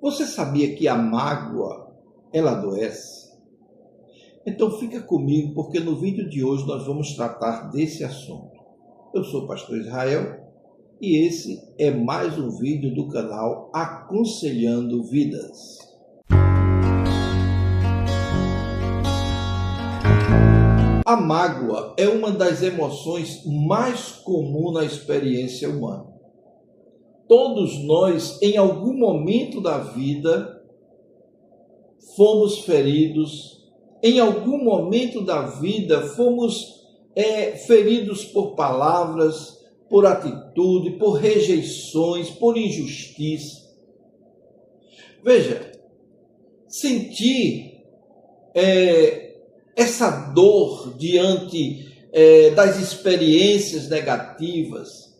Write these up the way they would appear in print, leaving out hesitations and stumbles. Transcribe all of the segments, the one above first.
Você sabia que a mágoa, ela adoece? Então fica comigo, porque no vídeo de hoje nós vamos tratar desse assunto. Eu sou o pastor Israel e esse é mais um vídeo do canal Aconselhando Vidas. A mágoa é uma das emoções mais comuns na experiência humana. Todos nós, em algum momento da vida, fomos feridos, em algum momento da vida fomos feridos por palavras, por atitude, por rejeições, por injustiça. Veja, sentir essa dor diante das experiências negativas,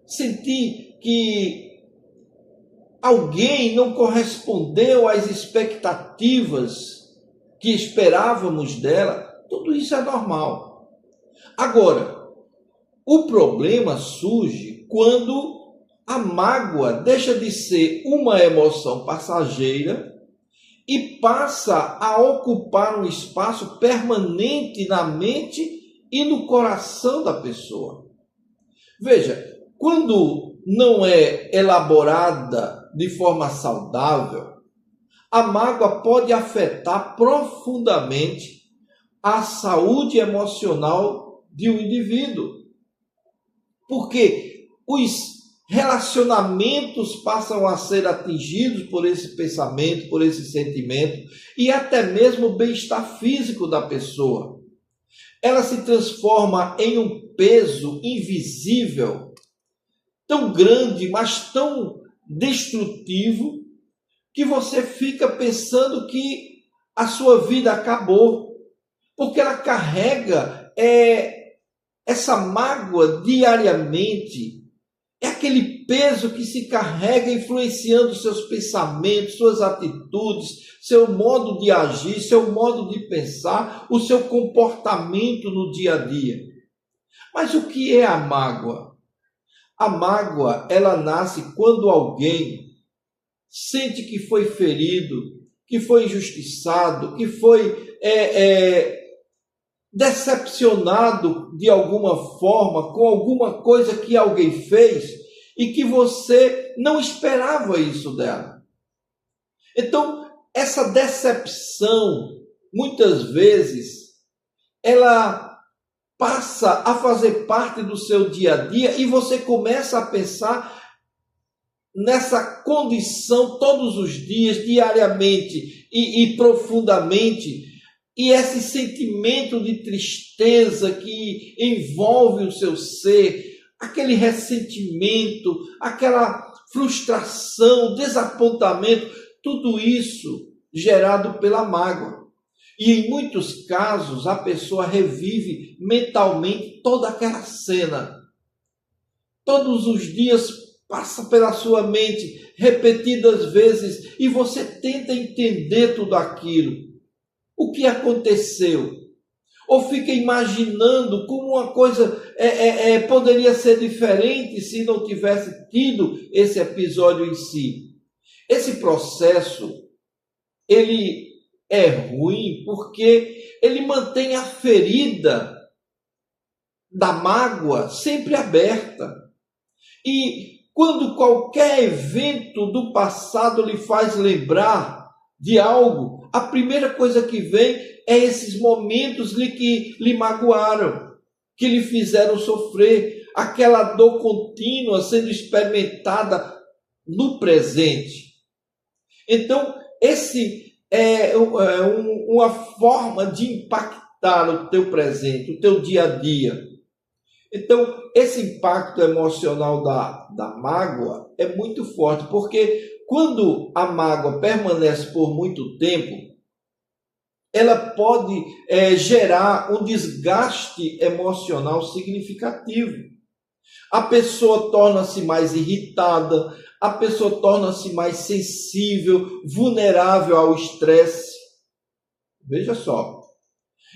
sentir que alguém não correspondeu às expectativas que esperávamos dela, tudo isso é normal. Agora, o problema surge quando a mágoa deixa de ser uma emoção passageira e passa a ocupar um espaço permanente na mente e no coração da pessoa. Veja, quando não é elaborada de forma saudável, a mágoa pode afetar profundamente a saúde emocional de um indivíduo. Porque os relacionamentos passam a ser atingidos por esse pensamento, por esse sentimento, e até mesmo o bem-estar físico da pessoa. Ela se transforma em um peso invisível, tão grande, mas tão destrutivo, que você fica pensando que a sua vida acabou, porque ela carrega essa mágoa diariamente. É aquele peso que se carrega influenciando seus pensamentos, suas atitudes, seu modo de agir, seu modo de pensar, o seu comportamento no dia a dia. Mas o que é a mágoa? A mágoa, ela nasce quando alguém sente que foi ferido, que foi injustiçado, que foi decepcionado de alguma forma com alguma coisa que alguém fez e que você não esperava isso dela. Então, essa decepção, muitas vezes, ela passa a fazer parte do seu dia a dia e você começa a pensar nessa condição todos os dias, diariamente e profundamente. E esse sentimento de tristeza que envolve o seu ser, aquele ressentimento, aquela frustração, desapontamento, tudo isso gerado pela mágoa. E em muitos casos a pessoa revive mentalmente toda aquela cena. Todos os dias passa pela sua mente repetidas vezes e você tenta entender tudo aquilo. O que aconteceu? Ou fica imaginando como uma coisa poderia ser diferente se não tivesse tido esse episódio em si. Esse processo, ele é ruim porque ele mantém a ferida da mágoa sempre aberta. E quando qualquer evento do passado lhe faz lembrar de algo, a primeira coisa que vem é esses momentos que lhe magoaram, que lhe fizeram sofrer, aquela dor contínua sendo experimentada no presente. Então, esse é uma forma de impactar o teu presente, o teu dia a dia. Então, esse impacto emocional da mágoa é muito forte, porque quando a mágoa permanece por muito tempo, ela pode gerar um desgaste emocional significativo. A pessoa torna-se mais irritada, a pessoa torna-se mais sensível, vulnerável ao estresse. Veja só.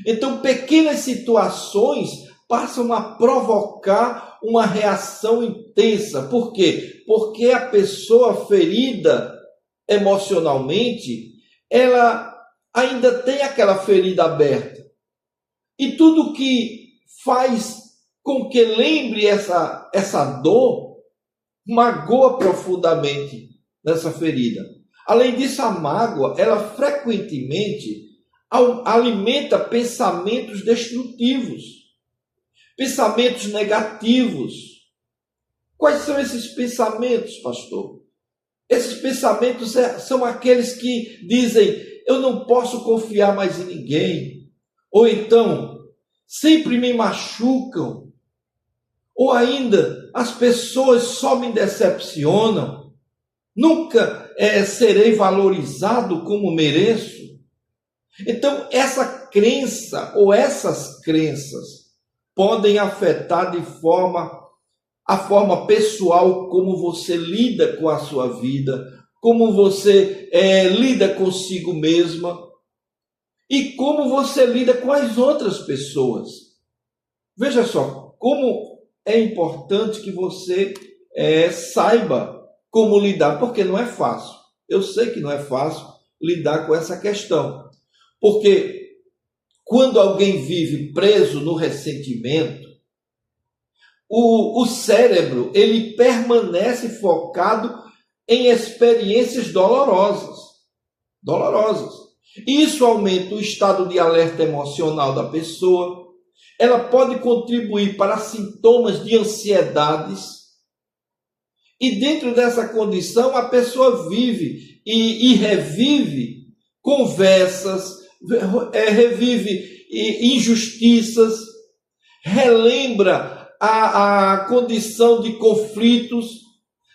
Então, pequenas situações passam a provocar uma reação intensa. Por quê? Porque a pessoa ferida emocionalmente, ela ainda tem aquela ferida aberta. E tudo que faz com que lembre essa dor, magoa profundamente nessa ferida. Além disso, a mágoa, ela frequentemente alimenta pensamentos destrutivos, pensamentos negativos. Quais são esses pensamentos, pastor? Esses pensamentos são aqueles que dizem: eu não posso confiar mais em ninguém. Ou então, sempre me machucam. Ou ainda, as pessoas só me decepcionam. Nunca serei valorizado como mereço. Então, essa crença ou essas crenças podem afetar a forma pessoal como você lida com a sua vida, como você lida consigo mesma e como você lida com as outras pessoas. Veja só, como é importante que você saiba como lidar, porque não é fácil. Eu sei que não é fácil lidar com essa questão, porque quando alguém vive preso no ressentimento, o cérebro, ele permanece focado em experiências dolorosas. E isso aumenta o estado de alerta emocional da pessoa. Ela pode contribuir para sintomas de ansiedades. E dentro dessa condição, a pessoa vive e revive conversas, revive injustiças, relembra a condição de conflitos.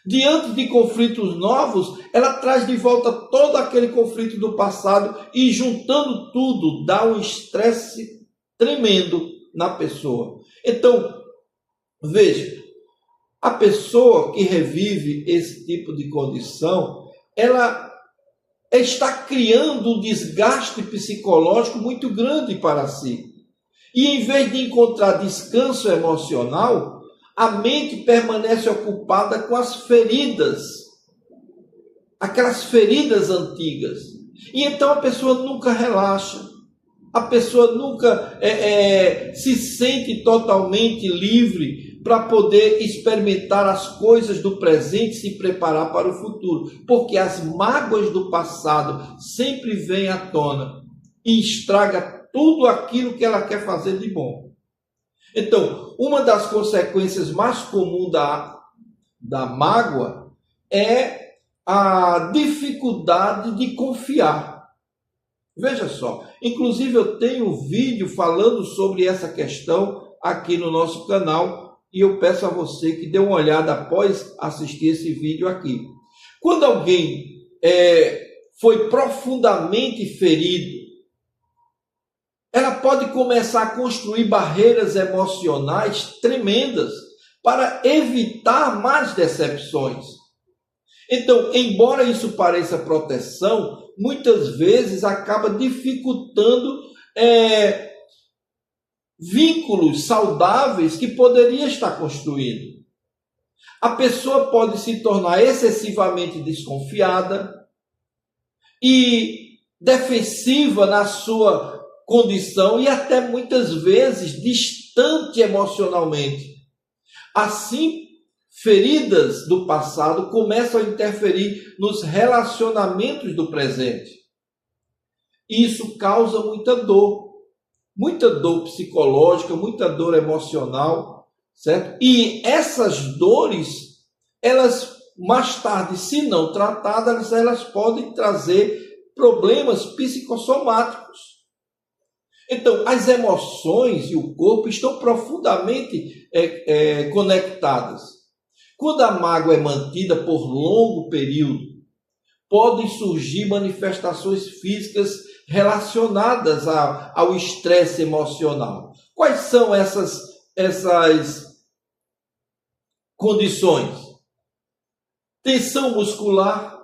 Diante de conflitos novos, ela traz de volta todo aquele conflito do passado e, juntando tudo, dá um estresse tremendo na pessoa. Então, veja, a pessoa que revive esse tipo de condição, ela está criando um desgaste psicológico muito grande para si. E em vez de encontrar descanso emocional, a mente permanece ocupada com as feridas, aquelas feridas antigas. E então a pessoa nunca relaxa, a pessoa nunca se sente totalmente livre para poder experimentar as coisas do presente e se preparar para o futuro. Porque as mágoas do passado sempre vêm à tona e estraga tudo aquilo que ela quer fazer de bom. Então, uma das consequências mais comuns da mágoa é a dificuldade de confiar. Veja só, inclusive eu tenho um vídeo falando sobre essa questão aqui no nosso canal e eu peço a você que dê uma olhada após assistir esse vídeo aqui. Quando alguém foi profundamente ferido, ela pode começar a construir barreiras emocionais tremendas para evitar mais decepções. Então, embora isso pareça proteção, muitas vezes acaba dificultando vínculos saudáveis que poderia estar construindo. A pessoa pode se tornar excessivamente desconfiada e defensiva na sua condição e até muitas vezes distante emocionalmente. Assim, feridas do passado começam a interferir nos relacionamentos do presente. Isso causa muita dor psicológica, muita dor emocional, certo? E essas dores, elas mais tarde, se não tratadas, elas podem trazer problemas psicossomáticos. Então, as emoções e o corpo estão profundamente conectadas. Quando a mágoa é mantida por longo período, podem surgir manifestações físicas relacionadas ao estresse emocional. Quais são essas condições? Tensão muscular.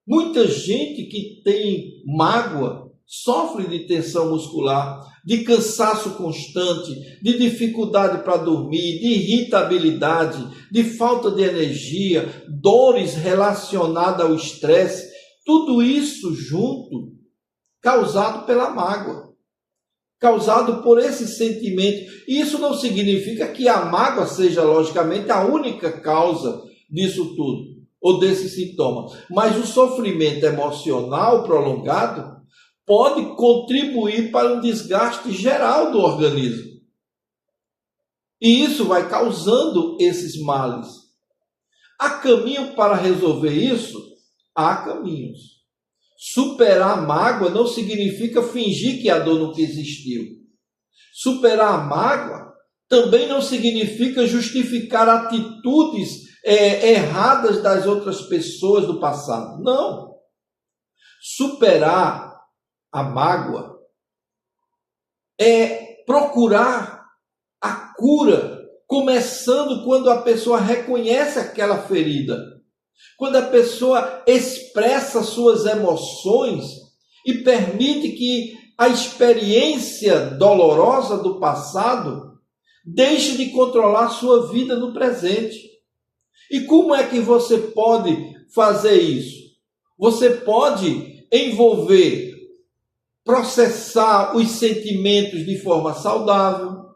Muita gente que tem mágoa sofre de tensão muscular, de cansaço constante, de dificuldade para dormir, de irritabilidade, de falta de energia, dores relacionadas ao estresse. Tudo isso junto, causado pela mágoa, causado por esse sentimento. E isso não significa que a mágoa seja, logicamente, a única causa disso tudo, ou desse sintoma. Mas o sofrimento emocional prolongado pode contribuir para um desgaste geral do organismo. E isso vai causando esses males. Há caminho para resolver isso? Há caminhos. Superar a mágoa não significa fingir que a dor nunca existiu. Superar a mágoa também não significa justificar atitudes erradas das outras pessoas do passado. Não. Superar a mágoa é procurar a cura, começando quando a pessoa reconhece aquela ferida, quando a pessoa expressa suas emoções e permite que a experiência dolorosa do passado deixe de controlar sua vida no presente. E como é que você pode fazer isso? Você pode envolver, processar os sentimentos de forma saudável,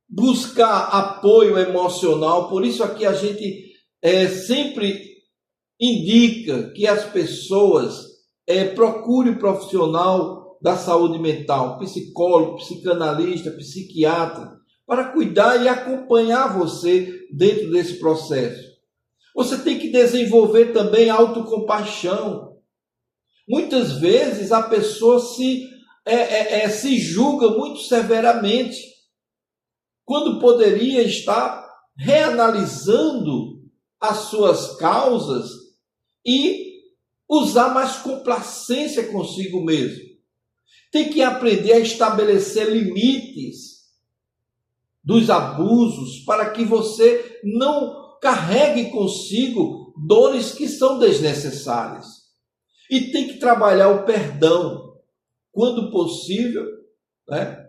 buscar apoio emocional. Por isso aqui a gente sempre indica que as pessoas procurem um profissional da saúde mental, psicólogo, psicanalista, psiquiatra, para cuidar e acompanhar você dentro desse processo. Você tem que desenvolver também autocompaixão. Muitas vezes a pessoa se julga muito severamente, quando poderia estar reanalisando as suas causas e usar mais complacência consigo mesmo. Tem que aprender a estabelecer limites dos abusos para que você não carregue consigo dores que são desnecessárias. E tem que trabalhar o perdão. Quando possível, né?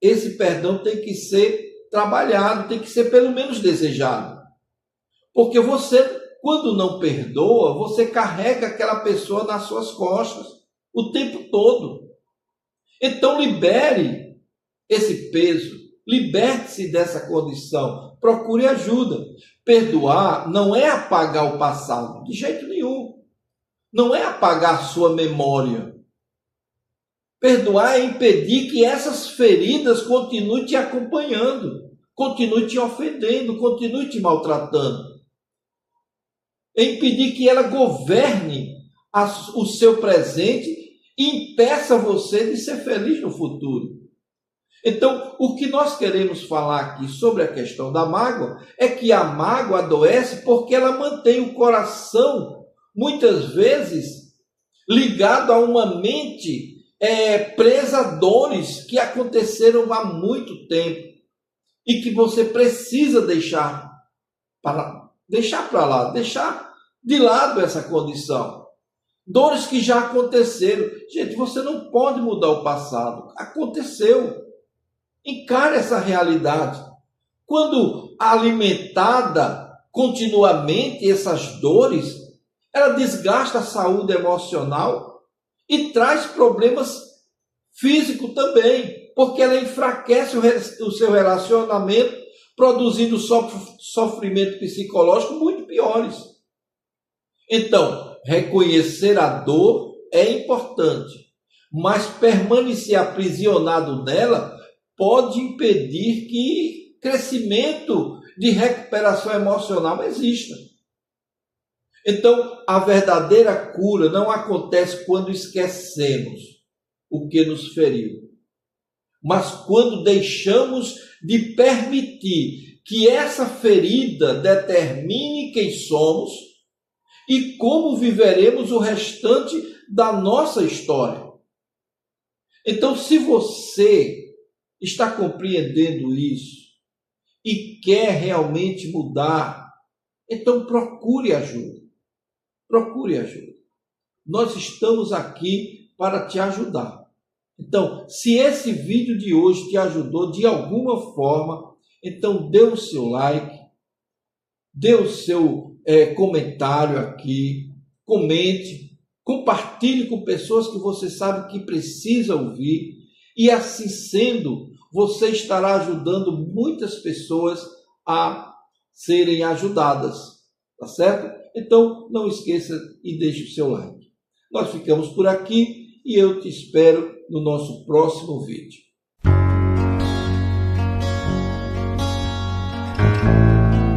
Esse perdão tem que ser trabalhado, tem que ser pelo menos desejado. Porque você, quando não perdoa, você carrega aquela pessoa nas suas costas o tempo todo. Então libere esse peso, liberte-se dessa condição, procure ajuda. Perdoar não é apagar o passado, de jeito nenhum. Não é apagar sua memória. Perdoar é impedir que essas feridas continuem te acompanhando, continuem te ofendendo, continuem te maltratando. É impedir que ela governe o seu presente e impeça você de ser feliz no futuro. Então, o que nós queremos falar aqui sobre a questão da mágoa é que a mágoa adoece porque ela mantém o coração, muitas vezes, ligado a uma mente presa a dores que aconteceram há muito tempo e que você precisa deixar para lá, deixar de lado essa condição. Dores que já aconteceram. Gente, você não pode mudar o passado. Aconteceu. Encare essa realidade. Quando alimentada continuamente essas dores, ela desgasta a saúde emocional e traz problemas físicos também, porque ela enfraquece o seu relacionamento, produzindo sofrimento psicológico muito piores. Então, reconhecer a dor é importante, mas permanecer aprisionado nela pode impedir que crescimento de recuperação emocional exista. Então, a verdadeira cura não acontece quando esquecemos o que nos feriu, mas quando deixamos de permitir que essa ferida determine quem somos e como viveremos o restante da nossa história. Então, se você está compreendendo isso e quer realmente mudar, então procure ajuda. Procure ajuda. Nós estamos aqui para te ajudar. Então, se esse vídeo de hoje te ajudou de alguma forma, então dê o seu like, dê o seu comentário aqui, comente, compartilhe com pessoas que você sabe que precisa ouvir, e assim sendo, você estará ajudando muitas pessoas a serem ajudadas, tá certo? Então, não esqueça e deixe o seu like. Nós ficamos por aqui e eu te espero no nosso próximo vídeo.